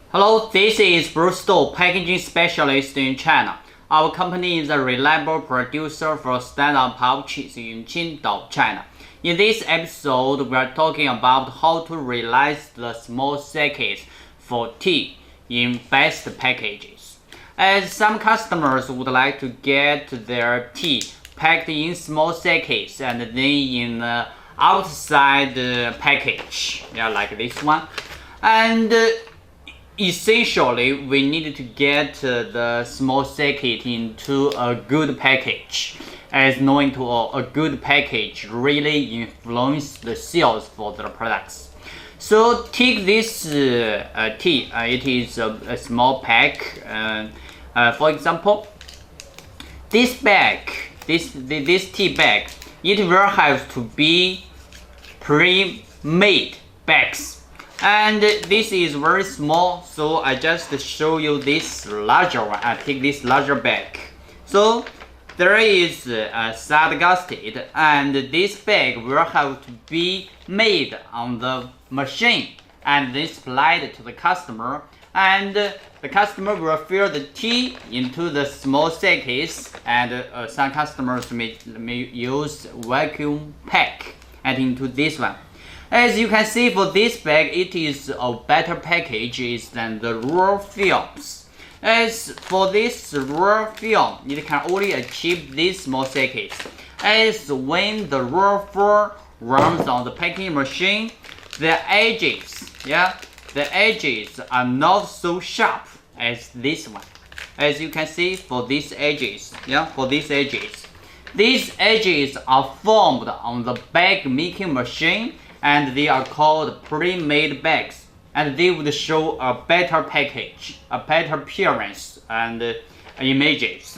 Hello, this is Bruce Stowe, packaging specialist in China. Our company is a reliable producer for standard pouches in Qingdao, China. In this episode, we are talking about how to realize the small sachets for tea in best packages. As some customers would like to get their tea packed in small sachets and then in outside package, like this one. And essentially, we need to get the small sachet into a good package, as knowing to a good package really influence the sales for the products. So take this tea, it is a small pack. For example, this bag, this tea bag, it will have to be pre-made bags. And this is very small, so I just show you this larger one. I take this larger bag. So there is sachets, and this bag will have to be made on the machine and then supplied to the customer. And the customer will fill the tea into the small sachets, and some customers may use vacuum pack and into this one. As you can see, for this bag, it is a better package than the raw films. As for this raw film, it can only achieve these small sachets. As when the raw film runs on the packing machine, the edges are not so sharp as this one. As you can see, for these edges, these edges are formed on the bag making machine, and they are called pre-made bags, and they would show a better package, a better appearance and images,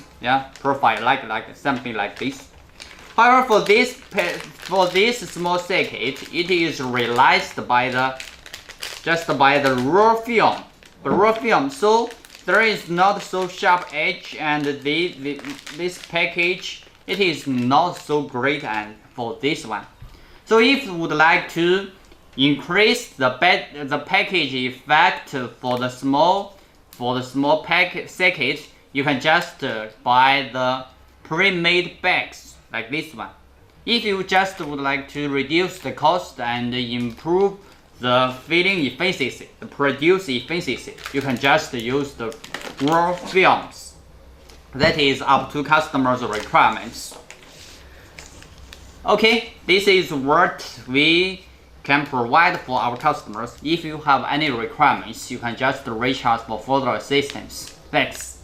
profile like something like this. However, for this small sachet, it is realized by the raw film, so there is not so sharp edge, and this package, it is not so great and for this one. So if you would like to increase the package effect for the small sachets, you can just buy the pre-made bags like this one. If you just would like to reduce the cost and improve the filling efficiency, the produce efficiency, you can just use the raw films. That is up to customers' requirements. Okay, this is what we can provide for our customers. If you have any requirements, you can just reach us for further assistance. Thanks.